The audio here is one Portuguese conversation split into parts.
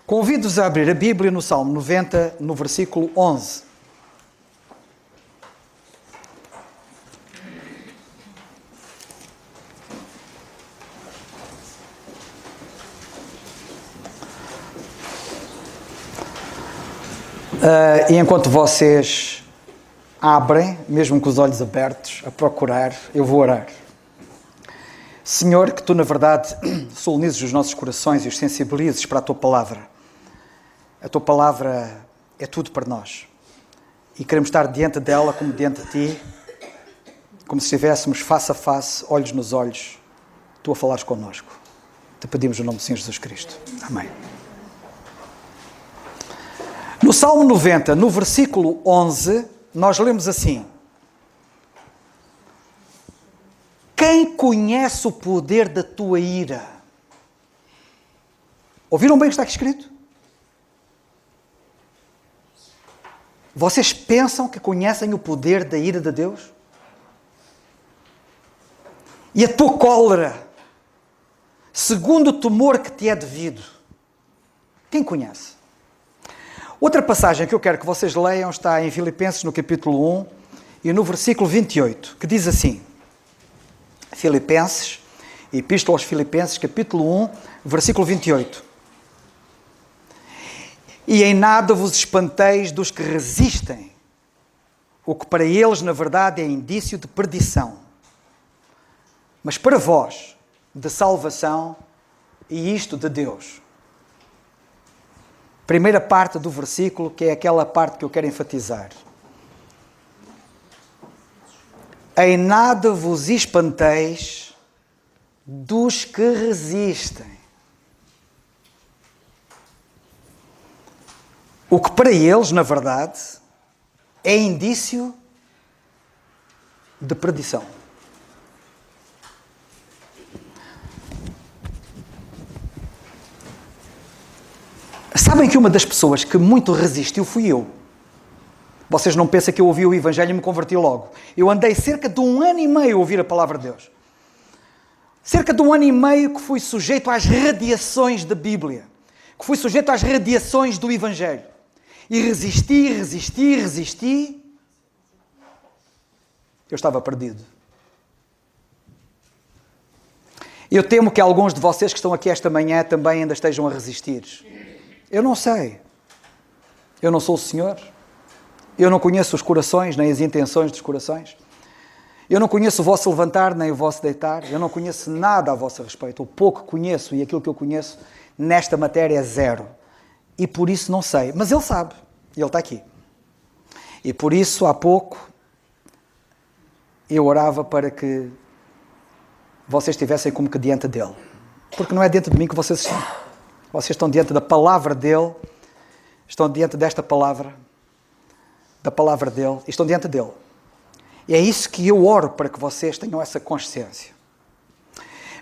Convido-vos a abrir a Bíblia no Salmo 90, no versículo 11. E enquanto vocês abrem, mesmo com os olhos abertos, a procurar, eu vou orar. Senhor, que Tu, na verdade, solenizes os nossos corações e os sensibilizes para a Tua Palavra. A Tua Palavra é tudo para nós. E queremos estar diante dela como diante de Ti, como se estivéssemos face a face, olhos nos olhos, Tu a falares connosco. Te pedimos o nome do Senhor Jesus Cristo. Amém. No Salmo 90, no versículo 11, nós lemos assim: Quem conhece o poder da tua ira? Ouviram bem o que está aqui escrito? Vocês pensam que conhecem o poder da ira de Deus? E a tua cólera, segundo o temor que te é devido? Quem conhece? Outra passagem que eu quero que vocês leiam está em Filipenses, no capítulo 1 e no versículo 28, que diz assim: Filipenses, Epístola aos Filipenses, capítulo 1, versículo 28. E em nada vos espanteis dos que resistem, o que para eles, na verdade, é indício de perdição, mas para vós, de salvação, e isto de Deus. Primeira parte do versículo, que é aquela parte que eu quero enfatizar. Em nada vos espanteis dos que resistem. O que para eles, na verdade, é indício de perdição. Sabem que uma das pessoas que muito resistiu fui eu. Vocês não pensam que eu ouvi o Evangelho e me converti logo. Eu andei cerca de 1 ano e meio a ouvir a Palavra de Deus. Cerca de 1 ano e meio que fui sujeito às radiações da Bíblia. Que fui sujeito às radiações do Evangelho. E resisti. Eu estava perdido. Eu temo que alguns de vocês que estão aqui esta manhã também ainda estejam a resistir. Eu não sei. Eu não sou o Senhor. Eu não conheço os corações, nem as intenções dos corações. Eu não conheço o vosso levantar, nem o vosso deitar. Eu não conheço nada a vosso respeito. O pouco que conheço e aquilo que eu conheço nesta matéria é zero. E por isso não sei. Mas Ele sabe. Ele está aqui. E por isso, há pouco, eu orava para que vocês estivessem como que diante dEle. Porque não é dentro de mim que vocês estão. Vocês estão diante da palavra dEle, estão diante desta palavra, da palavra dEle, e estão diante dEle. E é isso que eu oro para que vocês tenham essa consciência.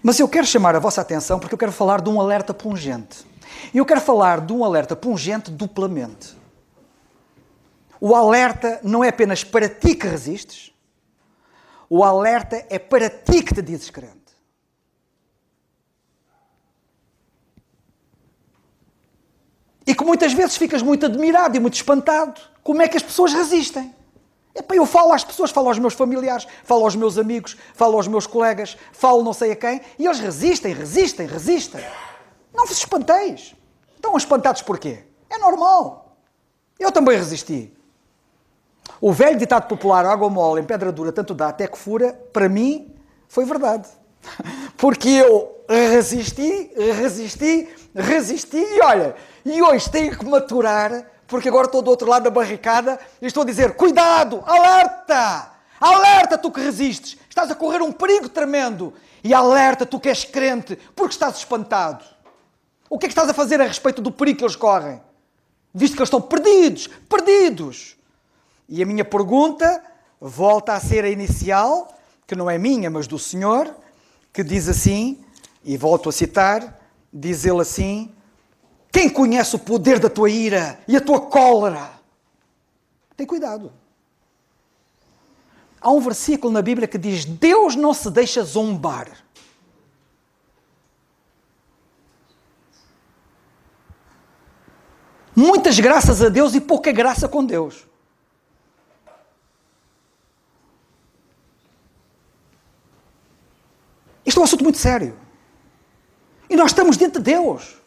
Mas eu quero chamar a vossa atenção porque eu quero falar de um alerta pungente. E eu quero falar de um alerta pungente duplamente. O alerta não é apenas para ti que resistes, o alerta é para ti que te dizes crente. E que muitas vezes ficas muito admirado e muito espantado. Como é que as pessoas resistem? Eu falo às pessoas, falo aos meus familiares, falo aos meus amigos, falo aos meus colegas, falo não sei a quem, e eles resistem. Não vos espanteis. Estão espantados porquê? É normal. Eu também resisti. O velho ditado popular, água mole em pedra dura, tanto dá até que fura, para mim, foi verdade. Porque eu resisti, e olha, e hoje tenho que maturar, porque agora estou do outro lado da barricada e estou a dizer, cuidado, alerta! Alerta tu que resistes, estás a correr um perigo tremendo. E alerta tu que és crente, porque estás espantado. O que é que estás a fazer a respeito do perigo que eles correm? Visto que eles estão perdidos. E a minha pergunta volta a ser a inicial, que não é minha, mas do Senhor, que diz assim, e volto a citar, diz ele assim: quem conhece o poder da tua ira e a tua cólera? Tem cuidado. Há um versículo na Bíblia que diz: Deus não se deixa zombar. Muitas graças a Deus e pouca graça com Deus. Isto é um assunto muito sério. E nós estamos diante de Deus.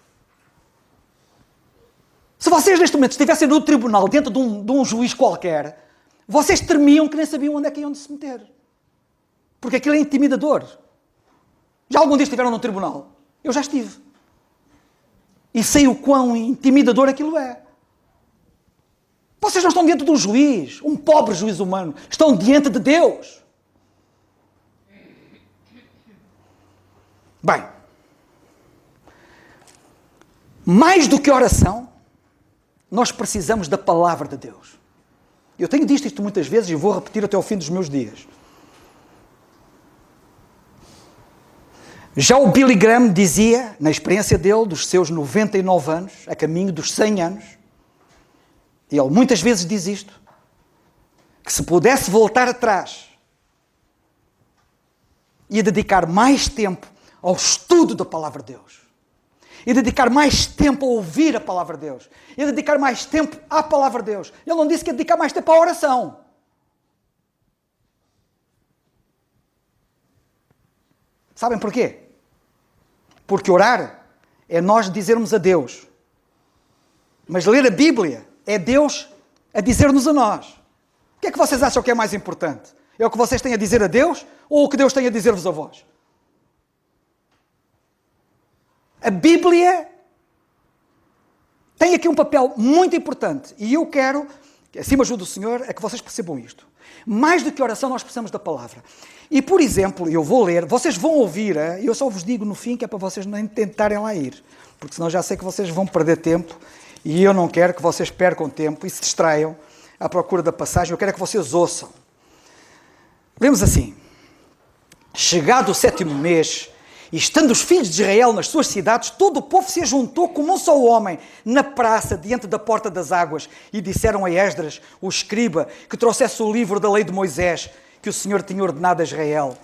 Se vocês neste momento estivessem no tribunal, dentro de um juiz qualquer, vocês tremiam que nem sabiam onde é que iam de se meter. Porque aquilo é intimidador. Já algum dia estiveram no tribunal? Eu já estive. E sei o quão intimidador aquilo é. Vocês não estão diante de um juiz, um pobre juiz humano. Estão diante de Deus. Bem, mais do que oração, nós precisamos da palavra de Deus. Eu tenho dito isto muitas vezes e vou repetir até ao fim dos meus dias. Já o Billy Graham dizia, na experiência dele, dos seus 99 anos, a caminho dos 100 anos, e ele muitas vezes diz isto, que se pudesse voltar atrás e dedicar mais tempo ao estudo da palavra de Deus, e dedicar mais tempo a ouvir a palavra de Deus, e dedicar mais tempo à palavra de Deus. Ele não disse que ia dedicar mais tempo à oração. Sabem porquê? Porque orar é nós dizermos a Deus. Mas ler a Bíblia é Deus a dizer-nos a nós. O que é que vocês acham que é mais importante? É o que vocês têm a dizer a Deus ou o que Deus tem a dizer-vos a vós? A Bíblia tem aqui um papel muito importante e eu quero, acima do Senhor, é que vocês percebam isto. Mais do que oração, nós precisamos da palavra. E, por exemplo, eu vou ler, vocês vão ouvir, e eu só vos digo no fim que é para vocês nem tentarem lá ir, porque senão já sei que vocês vão perder tempo e eu não quero que vocês percam tempo e se distraiam à procura da passagem, eu quero que vocês ouçam. Lemos assim: chegado o 7º mês, e estando os filhos de Israel nas suas cidades, todo o povo se ajuntou como um só homem, na praça, diante da porta das águas, e disseram a Esdras, o escriba, que trouxesse o livro da lei de Moisés, que o Senhor tinha ordenado a Israel.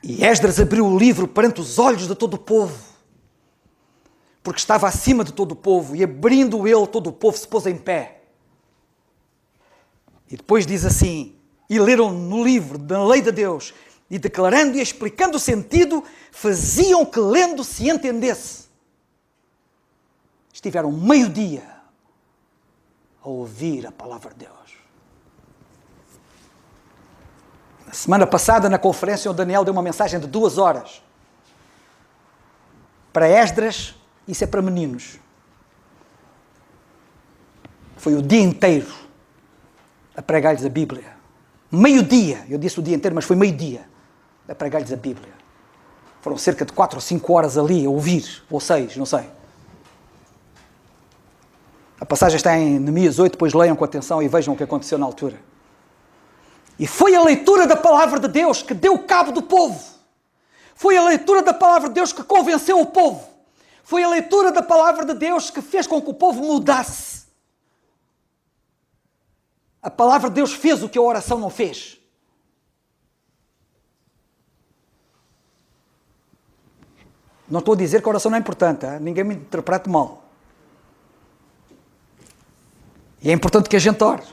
E Esdras abriu o livro perante os olhos de todo o povo, porque estava acima de todo o povo, e abrindo ele, todo o povo se pôs em pé. E depois diz assim: e leram no livro da lei de Deus, e declarando e explicando o sentido, faziam que lendo se entendesse. Estiveram meio-dia a ouvir a palavra de Deus. Na semana passada, na conferência, o Daniel deu uma mensagem de 2 horas. Para Esdras, isso é para meninos. Foi o dia inteiro a pregar-lhes a Bíblia. Meio-dia, eu disse o dia inteiro, mas foi meio-dia a pregar-lhes a Bíblia. Foram cerca de 4 ou 5 horas ali a ouvir, ou 6, não sei. A passagem está em Neemias 8, depois leiam com atenção e vejam o que aconteceu na altura. E foi a leitura da palavra de Deus que deu cabo do povo. Foi a leitura da palavra de Deus que convenceu o povo. Foi a leitura da palavra de Deus que fez com que o povo mudasse. A palavra de Deus fez o que a oração não fez. Não estou a dizer que a oração não é importante, hein? Ninguém me interprete mal. E é importante que a gente ore.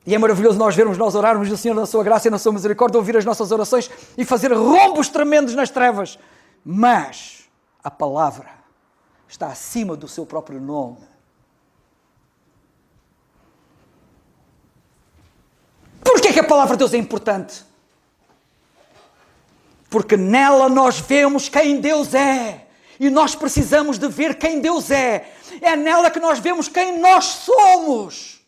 E é maravilhoso nós orarmos e o Senhor na sua graça e na sua misericórdia ouvir as nossas orações e fazer rombos tremendos nas trevas. Mas a palavra está acima do seu próprio nome. Porquê que a palavra de Deus é importante? Porque nela nós vemos quem Deus é. E nós precisamos de ver quem Deus é. É nela que nós vemos quem nós somos.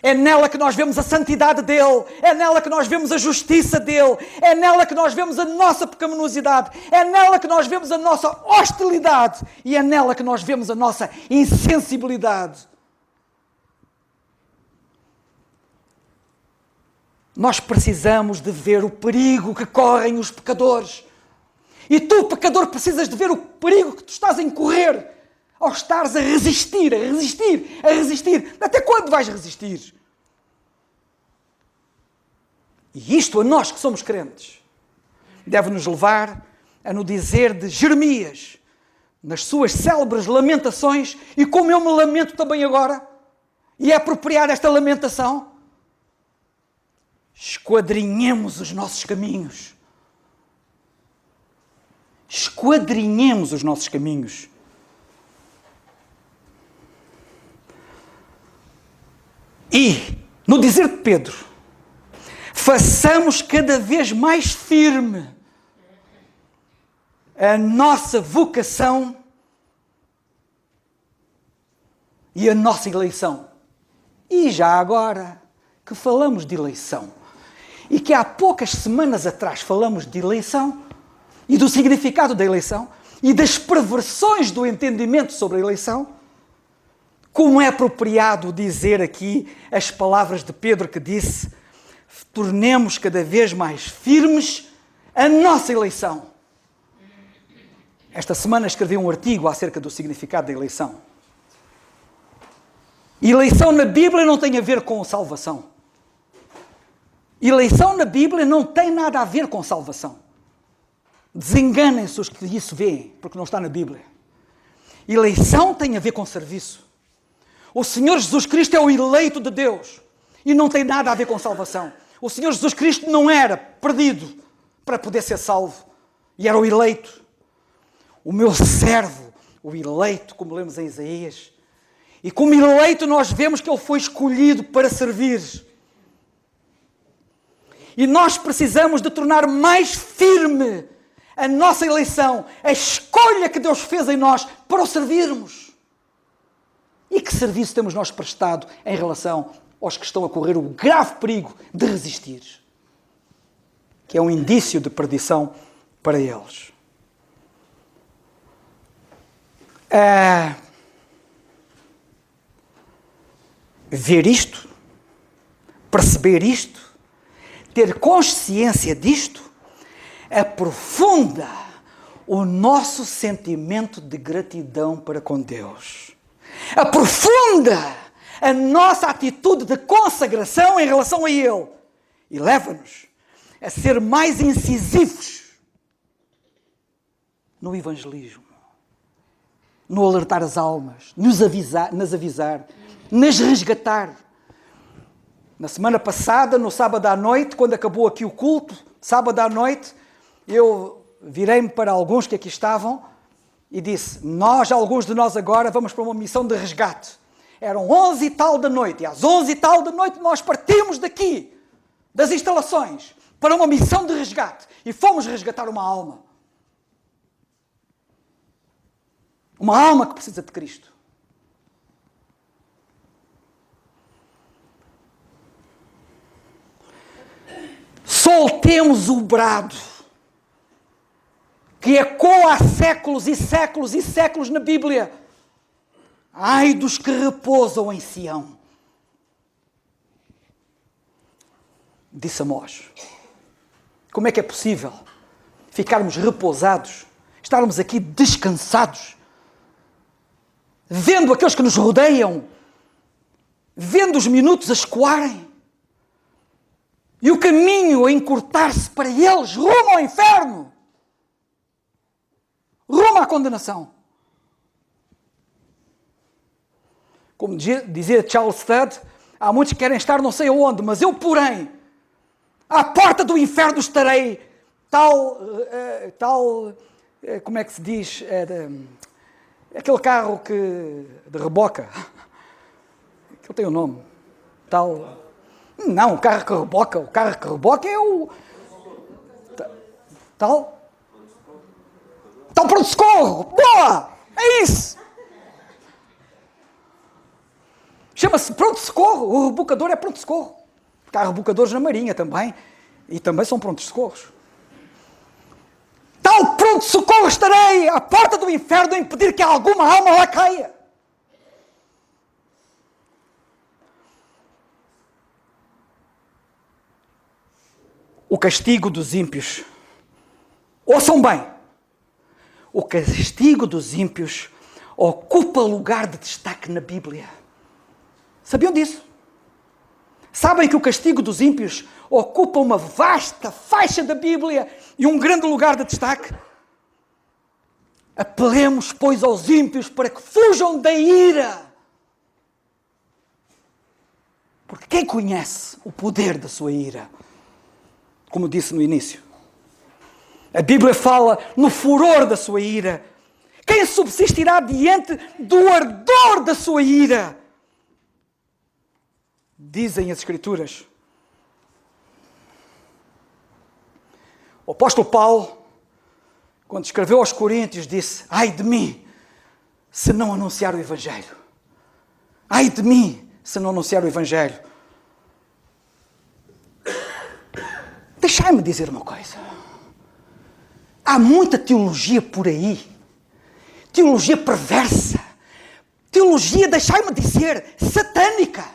É nela que nós vemos a santidade dele. É nela que nós vemos a justiça dele. É nela que nós vemos a nossa pecaminosidade. É nela que nós vemos a nossa hostilidade. E é nela que nós vemos a nossa insensibilidade. Nós precisamos de ver o perigo que correm os pecadores. E tu, pecador, precisas de ver o perigo que tu estás a incorrer ao estares a resistir, a resistir, a resistir. Até quando vais resistir? E isto, a nós que somos crentes, deve nos levar a nos dizer de Jeremias: nas suas célebres lamentações, e como eu me lamento também agora, e é apropriar esta lamentação, esquadrinhemos os nossos caminhos. Esquadrinhemos os nossos caminhos. E, no dizer de Pedro, façamos cada vez mais firme a nossa vocação e a nossa eleição. E já agora que falamos de eleição, e que há poucas semanas atrás falamos de eleição, e do significado da eleição, e das perversões do entendimento sobre a eleição, como é apropriado dizer aqui as palavras de Pedro que disse: tornemos cada vez mais firmes a nossa eleição. Esta semana escrevi um artigo acerca do significado da eleição. Eleição na Bíblia não tem a ver com salvação. Eleição na Bíblia não tem nada a ver com salvação. Desenganem-se os que isso veem, porque não está na Bíblia. Eleição tem a ver com serviço. O Senhor Jesus Cristo é o eleito de Deus e não tem nada a ver com salvação. O Senhor Jesus Cristo não era perdido para poder ser salvo, e era o eleito. O meu servo, o eleito, como lemos em Isaías. E como eleito nós vemos que ele foi escolhido para servir. E nós precisamos de tornar mais firme a nossa eleição, a escolha que Deus fez em nós para o servirmos. E que serviço temos nós prestado em relação aos que estão a correr o grave perigo de resistir, que é um indício de perdição para eles. Ver isto, perceber isto, ter consciência disto, aprofunda o nosso sentimento de gratidão para com Deus. Aprofunda a nossa atitude de consagração em relação a Ele e leva-nos a ser mais incisivos no evangelismo, no alertar as almas, nas avisar, nas resgatar. Na semana passada, no sábado à noite, quando acabou aqui o culto, sábado à noite, eu virei-me para alguns que aqui estavam e disse: alguns de nós agora vamos para uma missão de resgate. Eram 11 e tal da noite, e às 11 e tal da noite nós partimos daqui, das instalações, para uma missão de resgate, e fomos resgatar uma alma. Uma alma que precisa de Cristo. Soltemos o brado que ecoa há séculos e séculos e séculos na Bíblia. Ai dos que repousam em Sião. Disse Amós. Como é que é possível ficarmos repousados, estarmos aqui descansados, vendo aqueles que nos rodeiam, vendo os minutos a escoarem, e o caminho a encurtar-se para eles, rumo ao inferno, rumo à condenação. Como dizia Charles Studd, há muitos que querem estar não sei aonde, mas eu, porém, à porta do inferno estarei, como é que se diz, aquele carro de reboca, que tem um nome, não, o carro que reboca é o tal pronto-socorro. Boa! É isso! Chama-se pronto-socorro. O rebocador é pronto-socorro. Porque há rebocadores na Marinha também. E também são prontos-socorros. Tal pronto-socorro estarei à porta do inferno a impedir que alguma alma lá caia. O castigo dos ímpios. Ouçam bem. O castigo dos ímpios ocupa lugar de destaque na Bíblia. Sabiam disso? Sabem que o castigo dos ímpios ocupa uma vasta faixa da Bíblia e um grande lugar de destaque? Apelemos, pois, aos ímpios para que fujam da ira. Porque quem conhece o poder da sua ira? Como disse no início. A Bíblia fala no furor da sua ira. Quem subsistirá diante do ardor da sua ira? Dizem as Escrituras. O apóstolo Paulo, quando escreveu aos Coríntios, disse: ai de mim, se não anunciar o Evangelho. Ai de mim, se não anunciar o Evangelho. Deixai-me dizer uma coisa. Há muita teologia por aí. Teologia perversa. Teologia, deixai-me dizer, satânica.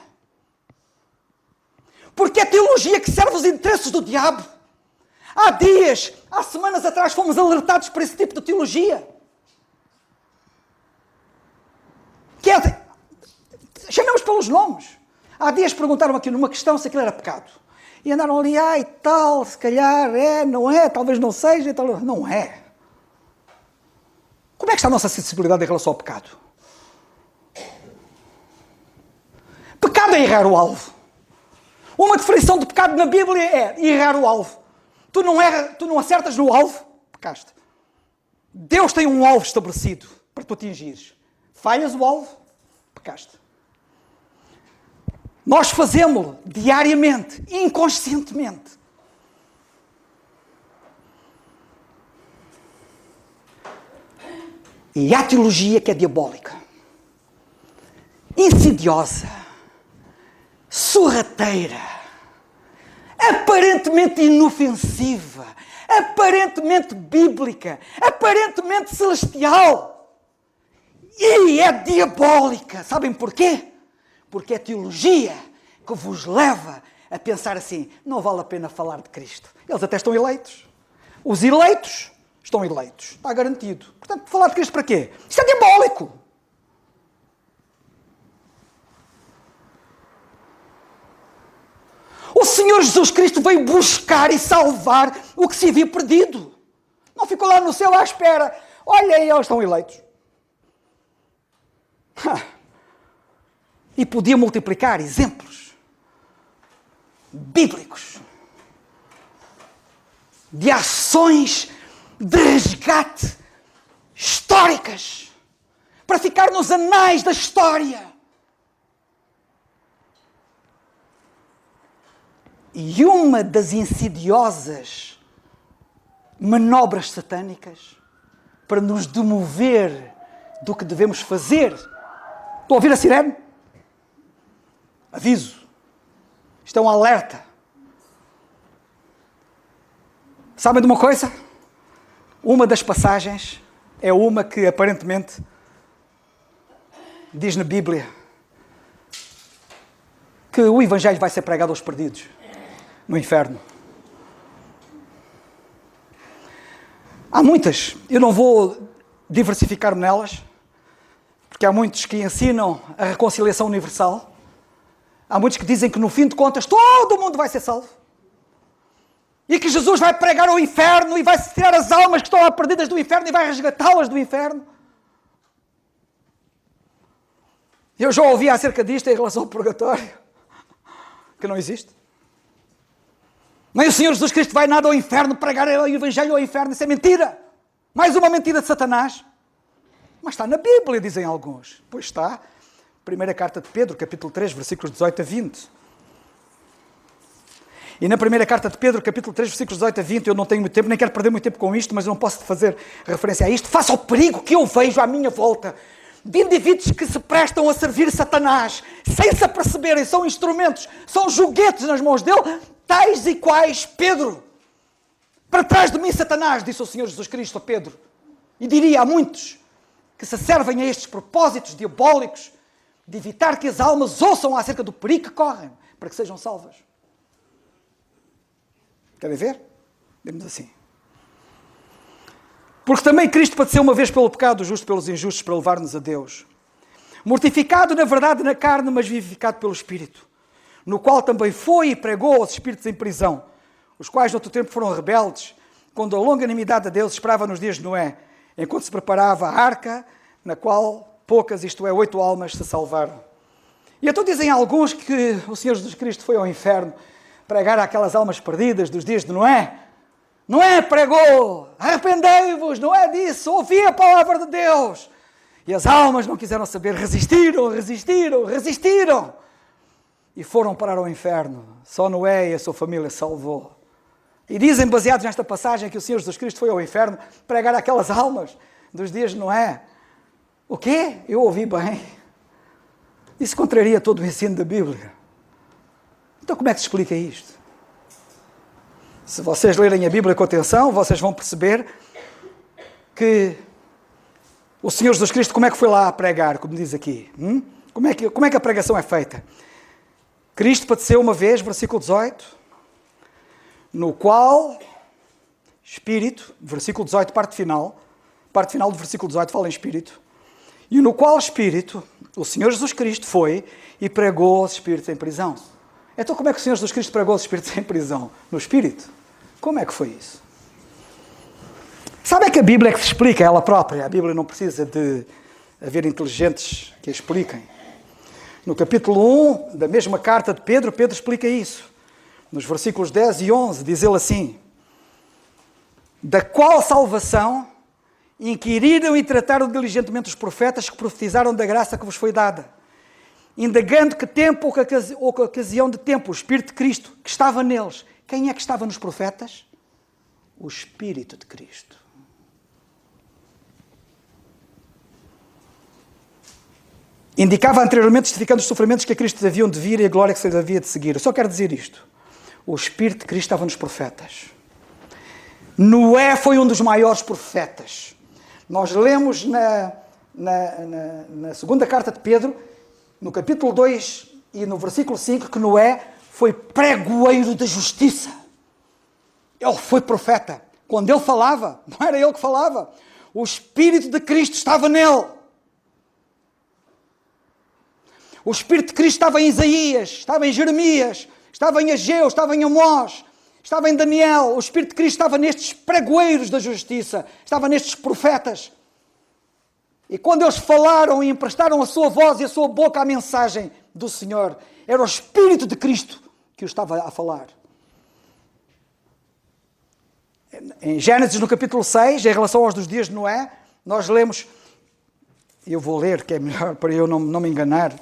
Porque é teologia que serve os interesses do diabo. Há semanas atrás, fomos alertados por esse tipo de teologia. Chamemos pelos nomes. Há dias perguntaram aqui numa questão se aquilo era pecado. E andaram ali, e tal, se calhar é, não é, talvez não seja, tal. Não é. Como é que está a nossa sensibilidade em relação ao pecado? Pecado é errar o alvo. Uma definição de pecado na Bíblia é errar o alvo. Tu não acertas no alvo, pecaste. Deus tem um alvo estabelecido para tu atingires. Falhas o alvo, pecaste. Nós fazemos-lo diariamente, inconscientemente. E há teologia que é diabólica, insidiosa, sorrateira, aparentemente inofensiva, aparentemente bíblica, aparentemente celestial. E é diabólica. Sabem porquê? Porque é teologia que vos leva a pensar assim: não vale a pena falar de Cristo. Eles até estão eleitos. Os eleitos estão eleitos. Está garantido. Portanto, falar de Cristo para quê? Isto é diabólico. O Senhor Jesus Cristo veio buscar e salvar o que se havia perdido. Não ficou lá no céu à espera. Olha aí, eles estão eleitos. E podia multiplicar exemplos bíblicos de ações de resgate históricas para ficar nos anais da história. E uma das insidiosas manobras satânicas para nos demover do que devemos fazer. Estão a ouvir a sirene? Aviso. Isto é um alerta. Sabem de uma coisa? Uma das passagens é uma que aparentemente diz na Bíblia que o Evangelho vai ser pregado aos perdidos no inferno. Há muitas, eu não vou diversificar-me nelas, porque há muitos que ensinam a reconciliação universal. Há muitos que dizem que no fim de contas todo mundo vai ser salvo. E que Jesus vai pregar ao inferno e vai tirar as almas que estão lá perdidas do inferno e vai resgatá-las do inferno. Eu já ouvi acerca disto em relação ao purgatório, que não existe. Nem o Senhor Jesus Cristo vai nada ao inferno pregar o Evangelho ao inferno. Isso é mentira. Mais uma mentira de Satanás. Mas está na Bíblia, dizem alguns. Pois está. Primeira carta de Pedro, capítulo 3, versículos 18 a 20. E na primeira carta de Pedro, capítulo 3, versículos 18 a 20, eu não tenho muito tempo, nem quero perder muito tempo com isto, mas eu não posso fazer referência a isto. Face ao perigo que eu vejo à minha volta de indivíduos que se prestam a servir Satanás, sem se aperceberem, são instrumentos, são joguetes nas mãos dele, tais e quais Pedro. Para trás de mim, Satanás, disse o Senhor Jesus Cristo a Pedro. E diria a muitos que se servem a estes propósitos diabólicos de evitar que as almas ouçam acerca do perigo que correm, para que sejam salvas. Querem ver? Vemos assim. Porque também Cristo padeceu uma vez pelo pecado, justo pelos injustos, para levar-nos a Deus. Mortificado, na verdade, na carne, mas vivificado pelo Espírito, no qual também foi e pregou aos espíritos em prisão, os quais, no outro tempo, foram rebeldes, quando a longanimidade de Deus esperava nos dias de Noé, enquanto se preparava a arca, na qual poucas, isto é, 8 almas se salvaram. E então dizem alguns que o Senhor Jesus Cristo foi ao inferno pregar àquelas almas perdidas dos dias de Noé. Noé pregou, arrependei-vos, não é disso, ouvi a palavra de Deus. E as almas não quiseram saber, resistiram. E foram parar ao inferno. Só Noé e a sua família salvou. E dizem, baseados nesta passagem, que o Senhor Jesus Cristo foi ao inferno pregar àquelas almas dos dias de Noé. O quê? Eu ouvi bem. Isso contraria todo o ensino da Bíblia. Então como é que se explica isto? Se vocês lerem a Bíblia com atenção, vocês vão perceber que o Senhor Jesus Cristo, como é que foi lá a pregar, como diz aqui? Como é que a pregação é feita? Cristo padeceu uma vez, versículo 18, no qual Espírito, versículo 18, parte final do versículo 18 fala em Espírito, e no qual Espírito, o Senhor Jesus Cristo foi e pregou aos espíritos em prisão. Então como é que o Senhor Jesus Cristo pregou aos espíritos em prisão? No Espírito? Como é que foi isso? Sabe que a Bíblia é que se explica ela própria. A Bíblia não precisa de haver inteligentes que a expliquem. No capítulo 1 da mesma carta de Pedro, Pedro explica isso. Nos versículos 10 e 11, diz ele assim: da qual salvação inquiriram e trataram diligentemente os profetas que profetizaram da graça que vos foi dada, indagando que tempo ou que ocasião de tempo o Espírito de Cristo que estava neles. Quem é que estava nos profetas? O Espírito de Cristo. Indicava anteriormente, justificando os sofrimentos que a Cristo haviam de vir e a glória que se lhe havia de seguir. Eu só quero dizer isto. O Espírito de Cristo estava nos profetas. Noé foi um dos maiores profetas. Nós lemos na segunda carta de Pedro, no capítulo 2 e no versículo 5, que Noé foi pregoeiro da justiça. Ele foi profeta. Quando ele falava, não era ele que falava. O Espírito de Cristo estava nele. O Espírito de Cristo estava em Isaías, estava em Jeremias, estava em Ageu, estava em Amós, estava em Daniel. O Espírito de Cristo estava nestes pregoeiros da justiça, estava nestes profetas. E quando eles falaram e emprestaram a sua voz e a sua boca à mensagem do Senhor, era o Espírito de Cristo que o estava a falar. Em Gênesis, no capítulo 6, em relação aos dos dias de Noé, nós lemos, eu vou ler, que é melhor para eu não me enganar.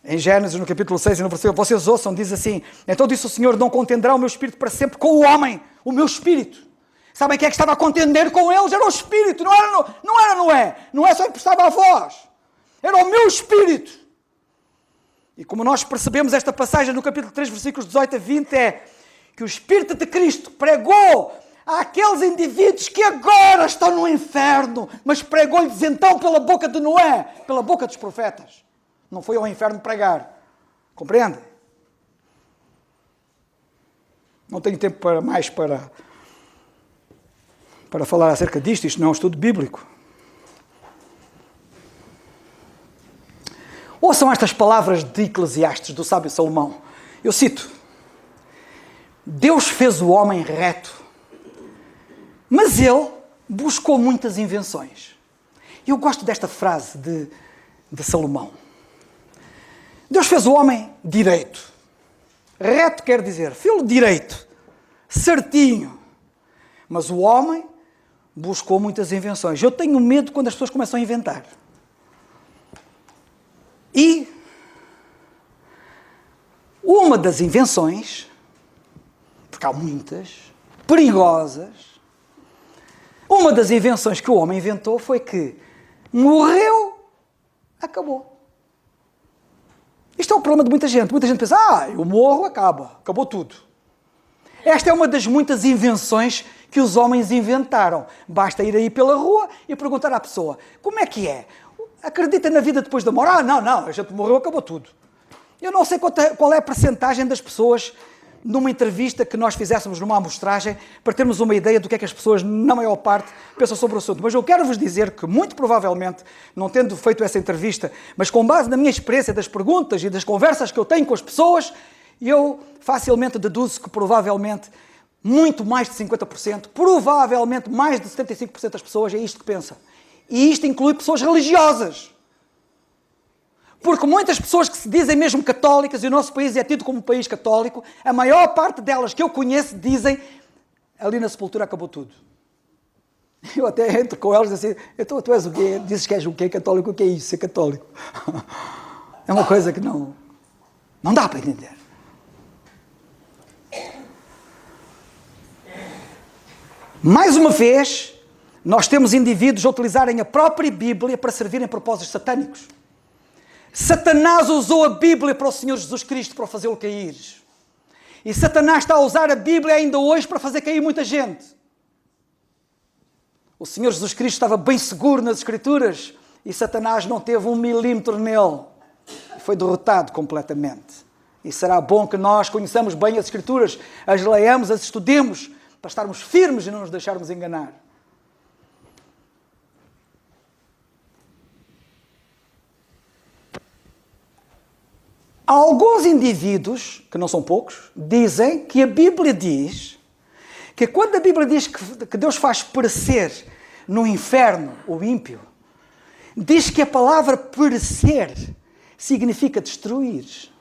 Em Gênesis, no capítulo 6, e no versículo, vocês ouçam, diz assim: então disse o Senhor, não contenderá o meu Espírito para sempre com o homem, o meu Espírito. Sabem quem é que estava a contender com eles? Era o Espírito, não era Noé. Noé só emprestava a voz. Era o meu Espírito. E como nós percebemos esta passagem no capítulo 3, versículos 18 a 20, é que o Espírito de Cristo pregou àqueles indivíduos que agora estão no inferno, mas pregou-lhes então pela boca de Noé, pela boca dos profetas. Não foi ao inferno pregar. Compreende? Não tenho tempo para falar acerca disto. Isto não é um estudo bíblico. Ouçam estas palavras de Eclesiastes, do sábio Salomão. Eu cito: Deus fez o homem reto, mas ele buscou muitas invenções. Eu gosto desta frase de Salomão. Deus fez o homem direito. Reto quer dizer filo direito, certinho. Mas o homem buscou muitas invenções. Eu tenho medo quando as pessoas começam a inventar. E uma das invenções, porque há muitas, perigosas, uma das invenções que o homem inventou foi que morreu, acabou. Isto é o problema de muita gente. Muita gente pensa, eu morro, acabou tudo. Esta é uma das muitas invenções que os homens inventaram. Basta ir aí pela rua e perguntar à pessoa, como é que é? Acredita na vida depois da morte? Não, a gente morreu, acabou tudo. Eu não sei qual é a percentagem das pessoas numa entrevista que nós fizéssemos numa amostragem para termos uma ideia do que é que as pessoas, na maior parte, pensam sobre o assunto. Mas eu quero vos dizer que, muito provavelmente, não tendo feito essa entrevista, mas com base na minha experiência das perguntas e das conversas que eu tenho com as pessoas, eu facilmente deduzo que provavelmente muito mais de 50%, provavelmente mais de 75% das pessoas é isto que pensa. E isto inclui pessoas religiosas. Porque muitas pessoas que se dizem mesmo católicas, e o nosso país é tido como um país católico, a maior parte delas que eu conheço dizem, ali na sepultura acabou tudo. Eu até entro com elas assim, então tu és o quê? Dizes que és o quê? Católico? O que é isso, ser católico? É uma coisa que não dá para entender. Mais uma vez, nós temos indivíduos a utilizarem a própria Bíblia para servirem propósitos satânicos. Satanás usou a Bíblia para o Senhor Jesus Cristo para o fazê-lo cair. E Satanás está a usar a Bíblia ainda hoje para fazer cair muita gente. O Senhor Jesus Cristo estava bem seguro nas Escrituras e Satanás não teve 1 milímetro nele. Foi derrotado completamente. E será bom que nós conheçamos bem as Escrituras, as leiamos, as estudemos, para estarmos firmes e não nos deixarmos enganar. Alguns indivíduos, que não são poucos, dizem que a Bíblia diz que quando a Bíblia diz que Deus faz perecer no inferno o ímpio, diz que a palavra perecer significa destruir.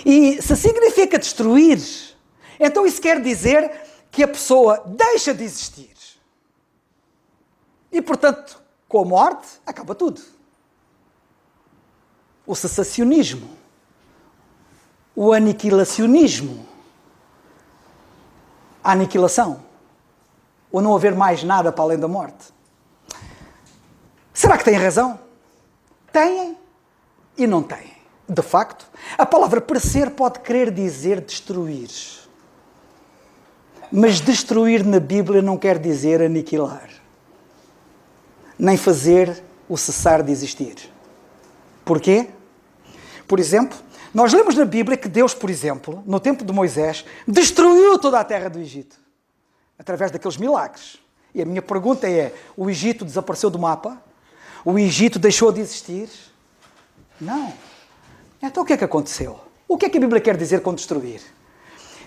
E se significa destruir, então isso quer dizer que a pessoa deixa de existir. E, portanto, com a morte, acaba tudo. O cessacionismo, o aniquilacionismo, a aniquilação, ou não haver mais nada para além da morte. Será que têm razão? Têm e não têm. De facto, a palavra perecer pode querer dizer destruir. Mas destruir na Bíblia não quer dizer aniquilar, nem fazer o cessar de existir. Porquê? Por exemplo, nós lemos na Bíblia que Deus, por exemplo, no tempo de Moisés, destruiu toda a terra do Egito, através daqueles milagres. E a minha pergunta é, o Egito desapareceu do mapa? O Egito deixou de existir? Não. Então o que é que aconteceu? O que é que a Bíblia quer dizer com destruir?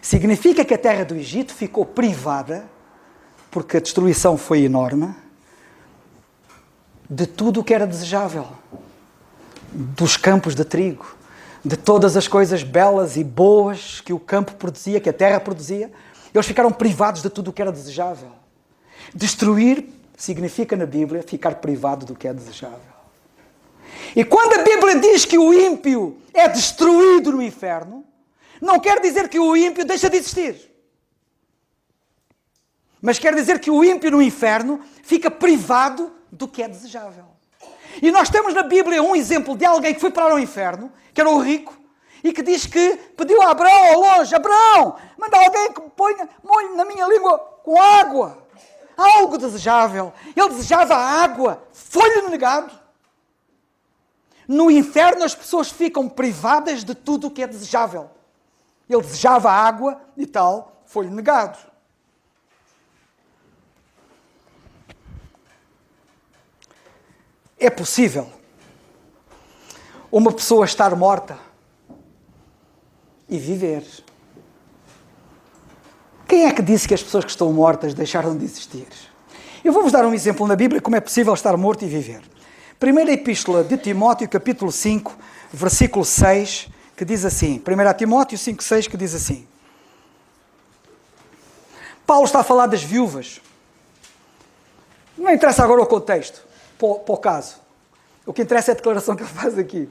Significa que a terra do Egito ficou privada, porque a destruição foi enorme, de tudo o que era desejável. Dos campos de trigo, de todas as coisas belas e boas que o campo produzia, que a terra produzia. Eles ficaram privados de tudo o que era desejável. Destruir significa na Bíblia ficar privado do que é desejável. E quando a Bíblia diz que o ímpio é destruído no inferno, não quer dizer que o ímpio deixa de existir. Mas quer dizer que o ímpio no inferno fica privado do que é desejável. E nós temos na Bíblia um exemplo de alguém que foi para o inferno, que era o rico, e que diz que pediu a Abraão ao longe, Abraão, manda alguém que ponha molho na minha língua com água. Algo desejável. Ele desejava a água, foi-lhe negado. No inferno as pessoas ficam privadas de tudo o que é desejável. Ele desejava a água e tal, foi-lhe negado. É possível uma pessoa estar morta e viver. Quem é que disse que as pessoas que estão mortas deixaram de existir? Eu vou-vos dar um exemplo na Bíblia como é possível estar morto e viver. Primeira Epístola de Timóteo, capítulo 5, versículo 6, que diz assim, 1 Timóteo 5, 6, que diz assim. Paulo está a falar das viúvas. Não interessa agora o contexto. Para o caso. O que interessa é a declaração que ele faz aqui.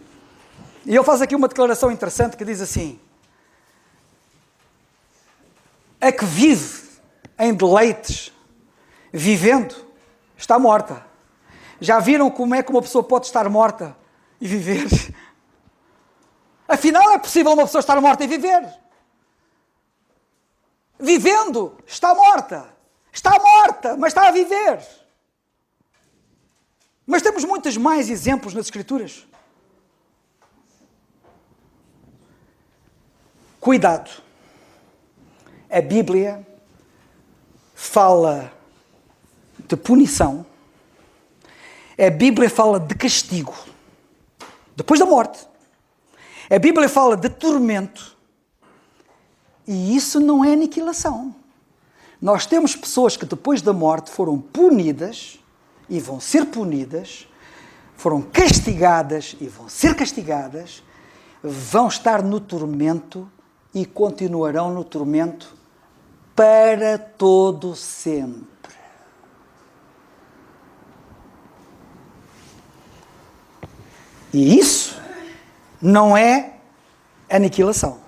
E ele faz aqui uma declaração interessante que diz assim: a que vive em deleites, vivendo, está morta. Já viram como é que uma pessoa pode estar morta e viver? Afinal, é possível uma pessoa estar morta e viver. Vivendo, está morta. Está morta, mas está a viver. Mas temos muitos mais exemplos nas Escrituras. Cuidado. A Bíblia fala de punição. A Bíblia fala de castigo. Depois da morte. A Bíblia fala de tormento. E isso não é aniquilação. Nós temos pessoas que depois da morte foram punidas e vão ser punidas, foram castigadas e vão ser castigadas, vão estar no tormento e continuarão no tormento para todo sempre. E isso não é aniquilação.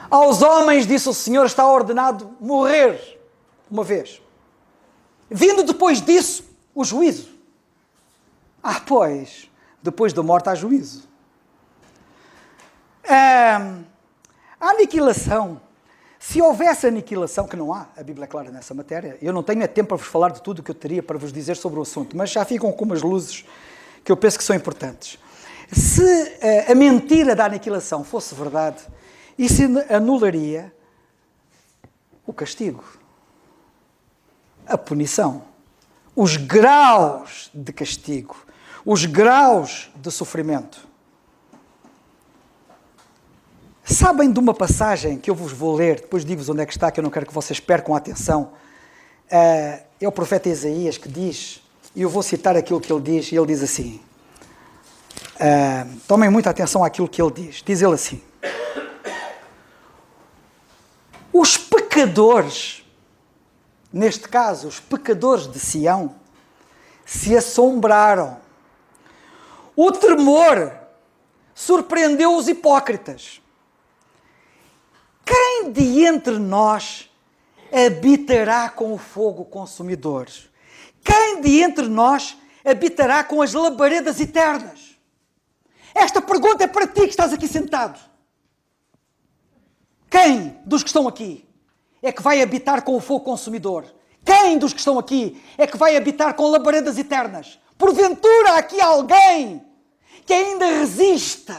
Aos homens, disse o Senhor, está ordenado morrer uma vez. Vindo depois disso, o juízo. Pois, depois da morte há juízo. A aniquilação, se houvesse aniquilação, que não há, a Bíblia é clara nessa matéria, eu não tenho tempo para vos falar de tudo o que eu teria para vos dizer sobre o assunto, mas já ficam com umas luzes que eu penso que são importantes. Se a mentira da aniquilação fosse verdade, isso anularia o castigo, a punição, os graus de castigo, os graus de sofrimento. Sabem de uma passagem que eu vos vou ler, depois digo-vos onde é que está, que eu não quero que vocês percam a atenção. É o profeta Isaías que diz, e eu vou citar aquilo que ele diz, e ele diz assim, tomem muita atenção àquilo que ele diz ele assim, os pecadores, neste caso, os pecadores de Sião, se assombraram. O tremor surpreendeu os hipócritas. Quem de entre nós habitará com o fogo consumidor? Quem de entre nós habitará com as labaredas eternas? Esta pergunta é para ti que estás aqui sentado. Quem dos que estão aqui é que vai habitar com o fogo consumidor? Quem dos que estão aqui é que vai habitar com labaredas eternas? Porventura aqui há alguém que ainda resista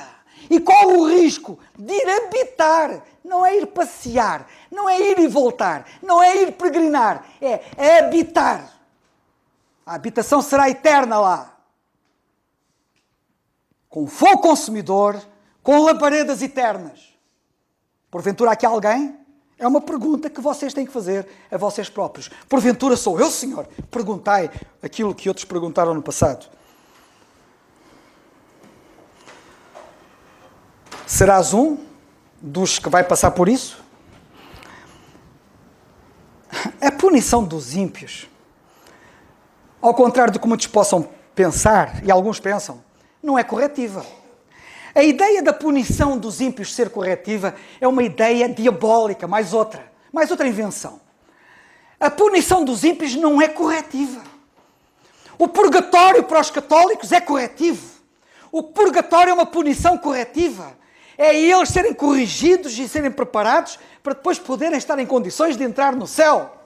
e corre o risco de ir habitar, não é ir passear, não é ir e voltar, não é ir peregrinar, é habitar. A habitação será eterna lá. Com fogo consumidor, com labaredas eternas. Porventura aqui há alguém? É uma pergunta que vocês têm que fazer a vocês próprios. Porventura sou eu, Senhor? Perguntai aquilo que outros perguntaram no passado. Serás um dos que vai passar por isso? A punição dos ímpios, ao contrário do que muitos possam pensar, e alguns pensam, não é corretiva. A ideia da punição dos ímpios ser corretiva é uma ideia diabólica, mais outra invenção. A punição dos ímpios não é corretiva. O purgatório para os católicos é corretivo. O purgatório é uma punição corretiva. É eles serem corrigidos e serem preparados para depois poderem estar em condições de entrar no céu.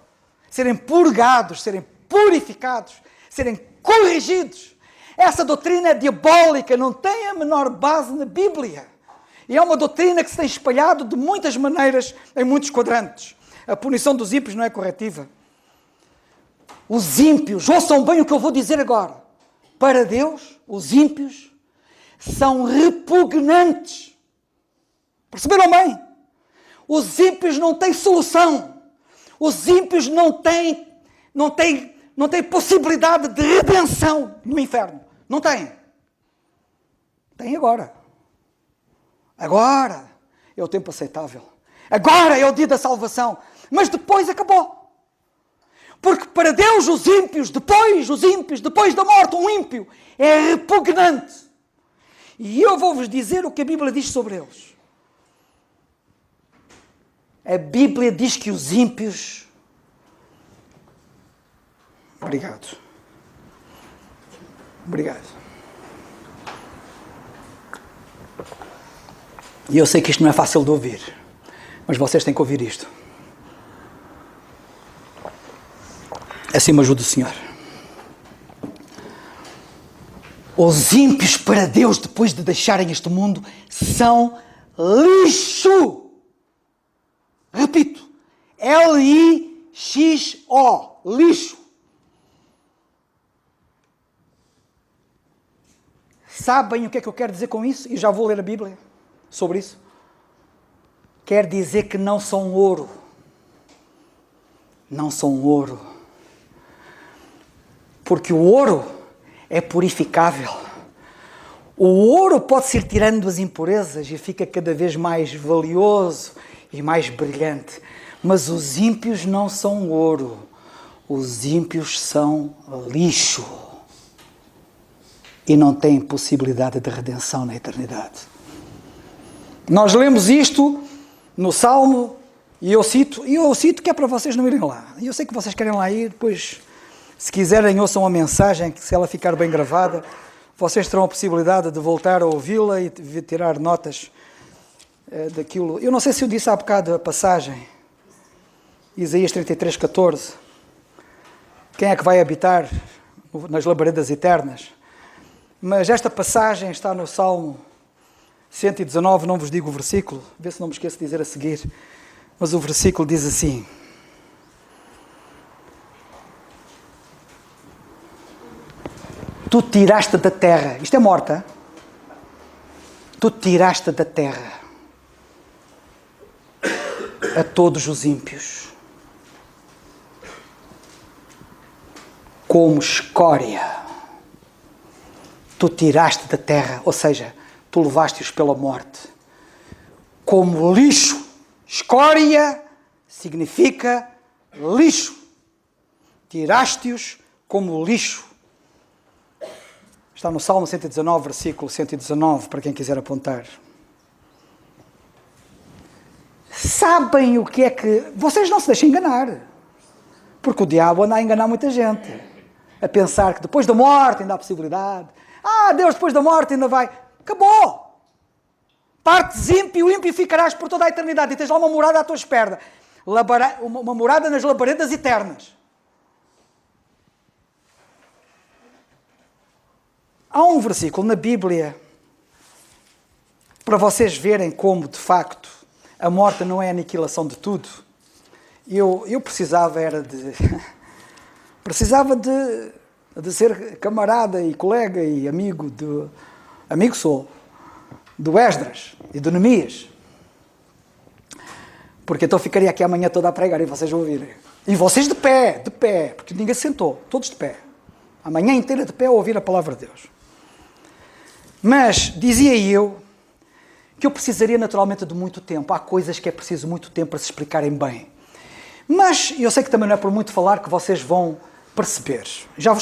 Serem purgados, serem purificados, serem corrigidos. Essa doutrina é diabólica, não tem a menor base na Bíblia. E é uma doutrina que se tem espalhado de muitas maneiras em muitos quadrantes. A punição dos ímpios não é corretiva. Os ímpios, ouçam bem o que eu vou dizer agora. Para Deus, os ímpios são repugnantes. Perceberam bem? Os ímpios não têm solução. Os ímpios não têm possibilidade de redenção no inferno. Não tem. Tem agora. Agora é o tempo aceitável. Agora é o dia da salvação. Mas depois acabou. Porque para Deus os ímpios, depois da morte, um ímpio é repugnante. E eu vou-vos dizer o que a Bíblia diz sobre eles. A Bíblia diz que os ímpios... Obrigado. E eu sei que isto não é fácil de ouvir, mas vocês têm que ouvir isto. Assim me ajuda o Senhor. Os ímpios para Deus, depois de deixarem este mundo, são lixo. Repito, L-I-X-O, lixo. Sabem o que é que eu quero dizer com isso? E já vou ler a Bíblia sobre isso. Quer dizer que não são ouro. não são ouro. Porque o ouro é purificável. O ouro pode-se ir tirando as impurezas e fica cada vez mais valioso e mais brilhante. Mas os ímpios não são ouro. Os ímpios são lixo. E não têm possibilidade de redenção na eternidade. Nós lemos isto no Salmo e eu cito que é para vocês não irem lá. E eu sei que vocês querem lá ir, depois, se quiserem, ouçam a mensagem, que se ela ficar bem gravada, vocês terão a possibilidade de voltar a ouvi-la e de tirar notas daquilo. Eu não sei se eu disse há bocado a passagem, Isaías 33:14. Quem é que vai habitar nas labaredas eternas? Mas esta passagem está no Salmo 119, não vos digo o versículo, vê se não me esqueço de dizer a seguir, mas o versículo diz assim: Tu tiraste da terra, isto é morta, tu tiraste da terra a todos os ímpios, como escória. Tu tiraste da terra, ou seja, tu levaste-os pela morte. Como lixo. Escória significa lixo. Tiraste-os como lixo. Está no Salmo 119, versículo 119, para quem quiser apontar. Sabem o que é que... Vocês não se deixem enganar. Porque o diabo anda a enganar muita gente. A pensar que depois da morte ainda há possibilidade. Deus depois da morte ainda vai... Acabou! Partes ímpio, ímpio ficarás por toda a eternidade. E tens lá uma morada à tua espera. Uma morada nas labaredas eternas. Há um versículo na Bíblia para vocês verem como, de facto, a morte não é a aniquilação de tudo. Eu precisava era de... precisava de ser camarada e colega e amigo amigo sou, do Esdras e do Neemias. Porque então ficaria aqui amanhã toda a pregar e vocês vão ouvir. E vocês de pé, porque ninguém se sentou, todos de pé. A manhã inteira de pé a ouvir a palavra de Deus. Mas dizia eu que eu precisaria naturalmente de muito tempo. Há coisas que é preciso muito tempo para se explicarem bem. Mas eu sei que também não é por muito falar que vocês vão perceber. Já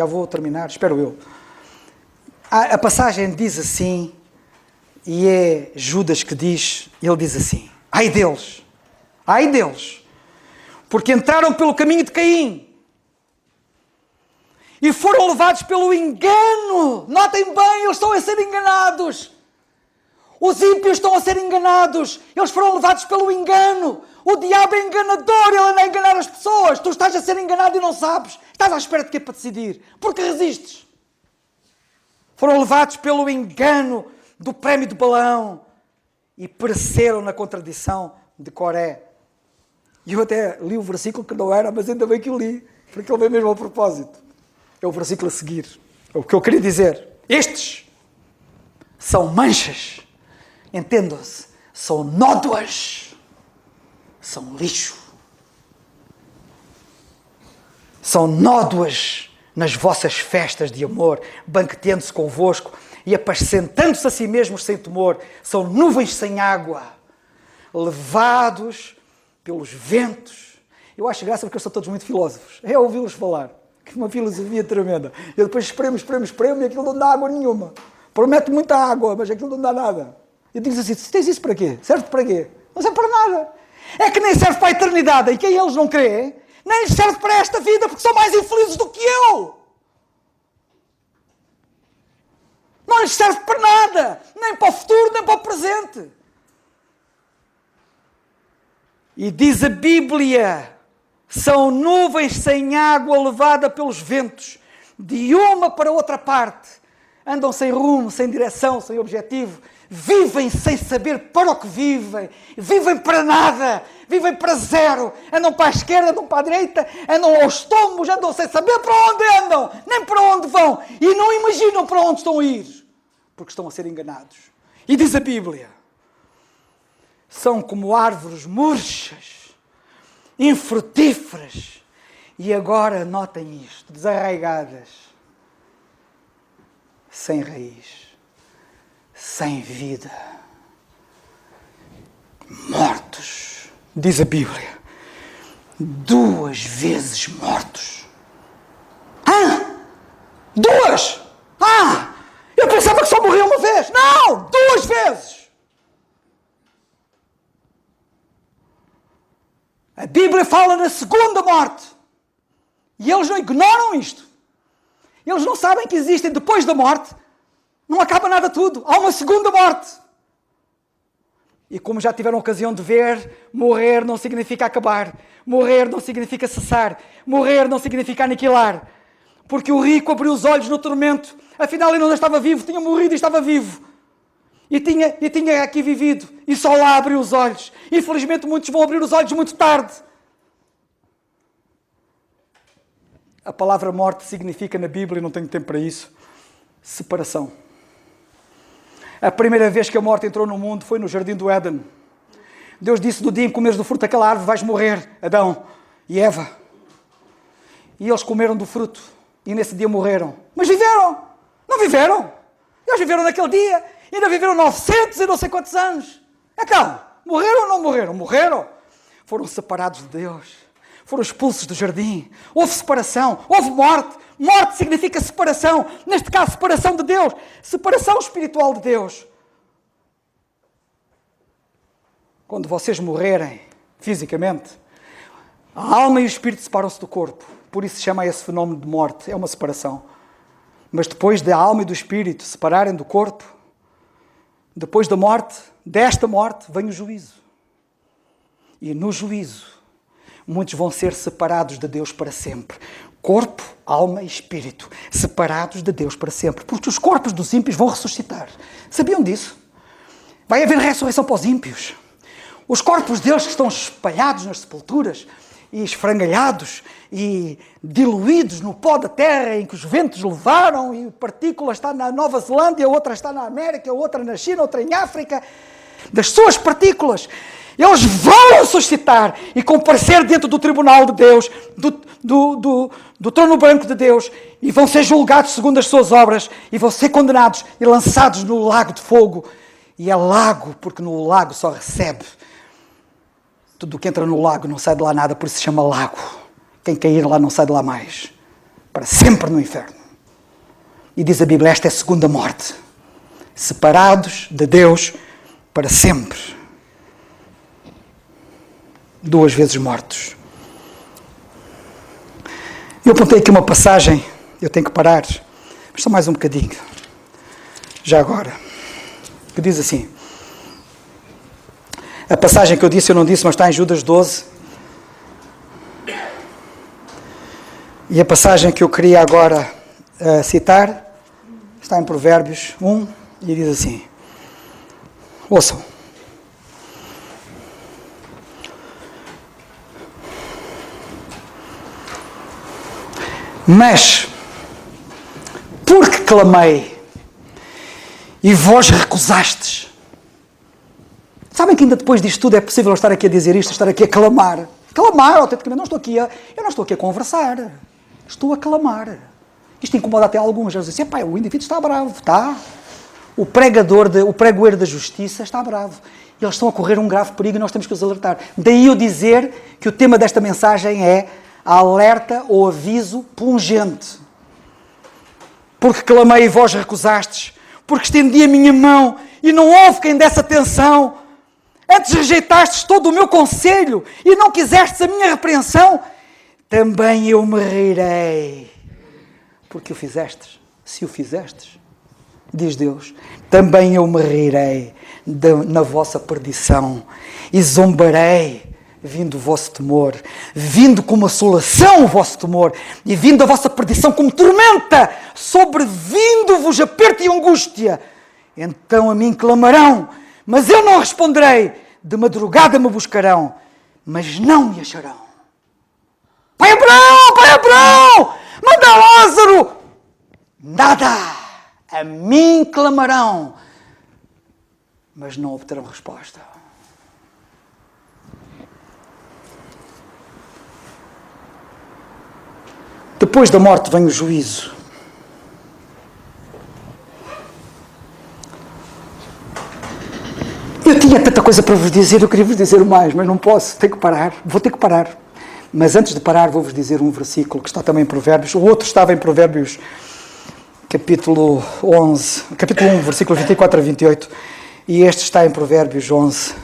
vou terminar, espero eu. A passagem diz assim, e é Judas que diz, ele diz assim: ai deles, porque entraram pelo caminho de Caim e foram levados pelo engano. Notem bem, eles estão a ser enganados. Os ímpios estão a ser enganados. Eles foram levados pelo engano. O diabo é enganador, ele anda a enganar as pessoas. Tu estás a ser enganado e não sabes. Estás à espera de quê para decidir? Porque resistes. Foram levados pelo engano do prémio de Balaão e pereceram na contradição de Coré. E eu até li o versículo que não era, mas ainda bem que o li, porque ele veio mesmo ao propósito. É o versículo a seguir. É o que eu queria dizer. Estes são manchas. Entendam-se. São nódoas. São lixo. São nódoas nas vossas festas de amor, banqueteando-se convosco e apacentando-se a si mesmos sem temor. São nuvens sem água, levados pelos ventos. Eu acho graça porque eles são todos muito filósofos. É ouvi-los falar. Que uma filosofia tremenda. Eu depois espremo e aquilo não dá água nenhuma. Promete muita água, mas aquilo não dá nada. Eu digo assim: tens isso para quê? Serve para quê? Não serve para nada. É que nem serve para a eternidade. E quem eles não crê, nem lhes serve para esta vida, porque são mais infelizes do que eu. Não lhes serve para nada. Nem para o futuro, nem para o presente. E diz a Bíblia: são nuvens sem água levada pelos ventos, de uma para outra parte. Andam sem rumo, sem direção, sem objetivo. Vivem sem saber para o que vivem. Vivem para nada. Vivem para zero. Andam para a esquerda, andam para a direita, andam aos tombos, andam sem saber para onde andam, nem para onde vão. E não imaginam para onde estão a ir, porque estão a ser enganados. E diz a Bíblia: são como árvores murchas infrutíferas. E agora, notem isto, desarraigadas, sem raiz, sem vida, mortos, diz a Bíblia, 2 vezes mortos. 2! Eu pensava que só morria uma vez. Não! 2 vezes! A Bíblia fala na segunda morte. E eles não ignoram isto. Eles não sabem que existem depois da morte. Não acaba nada tudo. Há uma segunda morte. E como já tiveram ocasião de ver, morrer não significa acabar. Morrer não significa cessar. Morrer não significa aniquilar. Porque o rico abriu os olhos no tormento. Afinal ele não estava vivo, tinha morrido e estava vivo. E tinha aqui vivido. E só lá abriu os olhos. Infelizmente muitos vão abrir os olhos muito tarde. A palavra morte significa na Bíblia, não tenho tempo para isso, separação. A primeira vez que a morte entrou no mundo foi no Jardim do Éden. Deus disse: no dia em que comeres do fruto daquela árvore vais morrer, Adão e Eva. E eles comeram do fruto e nesse dia morreram. Mas viveram! Não viveram! Eles viveram naquele dia, ainda viveram 900 e não sei quantos anos. Então, morreram ou não morreram? Morreram! Foram separados de Deus. Foram expulsos do jardim. Houve separação. Houve morte. Morte significa separação. Neste caso, separação de Deus. Separação espiritual de Deus. Quando vocês morrerem fisicamente, a alma e o espírito separam-se do corpo. Por isso se chama esse fenómeno de morte. É uma separação. Mas depois da alma e do espírito se separarem do corpo, depois da morte, desta morte, vem o juízo. E no juízo, muitos vão ser separados de Deus para sempre. Corpo, alma e espírito. Separados de Deus para sempre. Porque os corpos dos ímpios vão ressuscitar. Sabiam disso? Vai haver ressurreição para os ímpios. Os corpos deles que estão espalhados nas sepulturas e esfrangalhados e diluídos no pó da terra em que os ventos levaram e a partícula está na Nova Zelândia, outra está na América, outra na China, outra em África. Das suas partículas, eles vão ressuscitar e comparecer dentro do tribunal de Deus, do trono branco de Deus, e vão ser julgados segundo as suas obras, e vão ser condenados e lançados no lago de fogo. E é lago, porque no lago só recebe. Tudo o que entra no lago não sai de lá nada, por isso se chama lago. Quem cair lá não sai de lá mais. Para sempre no inferno. E diz a Bíblia, esta é a segunda morte. Separados de Deus para sempre. 2 vezes mortos. Eu apontei aqui uma passagem, eu tenho que parar, mas só mais um bocadinho. Já agora. Que diz assim. A passagem que eu disse, eu não disse, mas está em Judas 12. E a passagem que eu queria agora citar está em Provérbios 1 e diz assim. Ouçam. Mas, porque clamei e vós recusastes. Sabem que ainda depois disto tudo é possível estar aqui a dizer isto, estar aqui a clamar. Clamar, autenticamente, eu não estou aqui a conversar. Estou a clamar. Isto incomoda até alguns. Eles dizem, o indivíduo está bravo, está. O pregoeiro da justiça está bravo. E eles estão a correr um grave perigo e nós temos que os alertar. Daí eu dizer que o tema desta mensagem é alerta ou aviso pungente. Porque clamei e vós recusastes. Porque estendi a minha mão e não houve quem desse atenção. Antes rejeitastes todo o meu conselho e não quisestes a minha repreensão. Também eu me rirei. Porque o fizestes. Se o fizestes, diz Deus, também eu me rirei na vossa perdição e zombarei vindo o vosso temor, vindo como assolação o vosso temor e vindo a vossa perdição como tormenta, sobrevindo-vos aperto e angústia. Então a mim clamarão, mas eu não responderei. De madrugada me buscarão, mas não me acharão. Pai Abraão, manda Lázaro. Nada, a mim clamarão, mas não obterão resposta. Depois da morte vem o juízo. Eu tinha tanta coisa para vos dizer, eu queria vos dizer mais, mas não posso, tenho que parar, vou ter que parar. Mas antes de parar vou-vos dizer um versículo que está também em Provérbios. O outro estava em Provérbios, capítulo 11, capítulo 1, versículo 24 a 28. E este está em Provérbios 11,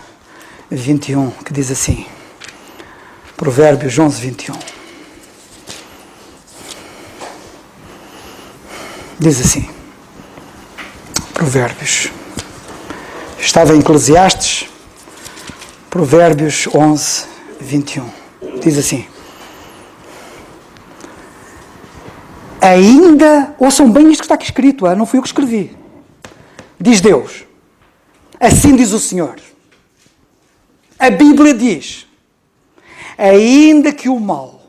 21, que diz assim. Provérbios 11, 21. Diz assim. Provérbios. Estava em Eclesiastes, Provérbios 11, 21. Diz assim. Ainda, ouçam bem isto que está aqui escrito, não fui eu que escrevi. Diz Deus, assim diz o Senhor. A Bíblia diz, ainda que o mal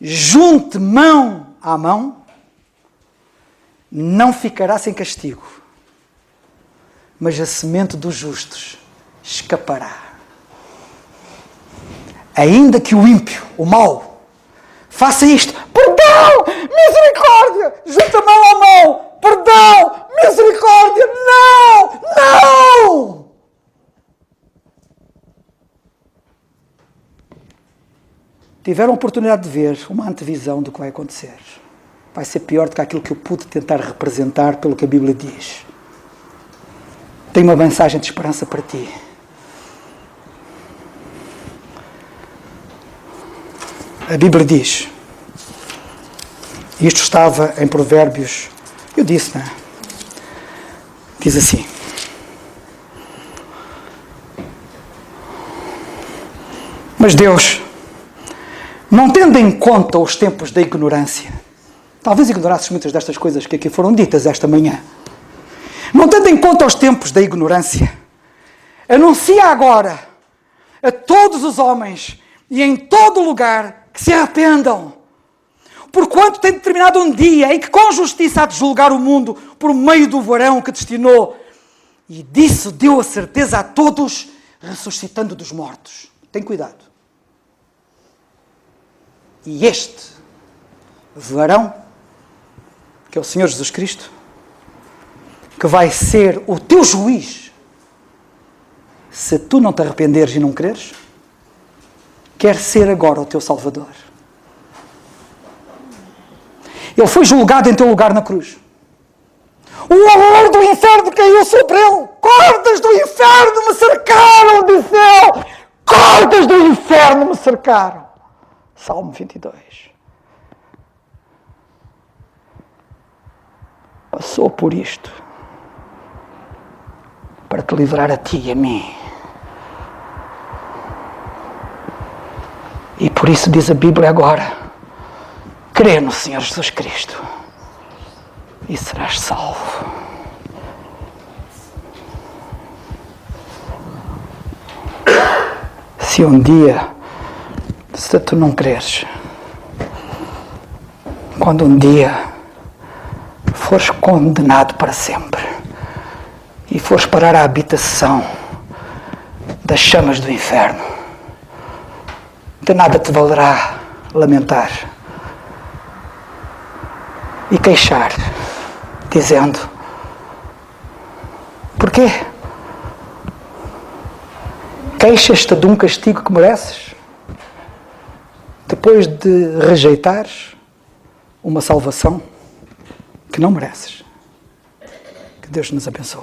junte mão à mão, não ficará sem castigo, mas a semente dos justos escapará. Ainda que o ímpio, o mau, faça isto, perdão, misericórdia, junta a mão à mão, perdão, misericórdia, não! Tiveram a oportunidade de ver uma antevisão do que vai acontecer. Vai ser pior do que aquilo que eu pude tentar representar pelo que a Bíblia diz. Tenho uma mensagem de esperança para ti. A Bíblia diz, isto estava em Provérbios, eu disse, não é? Diz assim, mas Deus, não tendo em conta os tempos da ignorância, talvez ignorasses muitas destas coisas que aqui foram ditas esta manhã, não tendo em conta os tempos da ignorância, anuncia agora a todos os homens e em todo lugar que se arrependam, porquanto tem determinado um dia em que com justiça há de julgar o mundo por meio do varão que destinou, e disso deu a certeza a todos, ressuscitando dos mortos. Tem cuidado. E este varão, que é o Senhor Jesus Cristo, que vai ser o teu juiz, se tu não te arrependeres e não creres, quer ser agora o teu Salvador. Ele foi julgado em teu lugar na cruz. O horror do inferno caiu sobre ele. Cordas do inferno me cercaram, disse ele. Cordas do inferno me cercaram. Salmo 22. Passou por isto para te livrar a ti e a mim. E por isso diz a Bíblia agora, crê no Senhor Jesus Cristo e serás salvo. Se um dia, se tu não creres, quando um dia fores condenado para sempre e fores parar à habitação das chamas do inferno, de nada te valerá lamentar e queixar, dizendo, porquê? Queixas-te de um castigo que mereces, depois de rejeitares uma salvação que não mereces. Que Deus nos abençoe.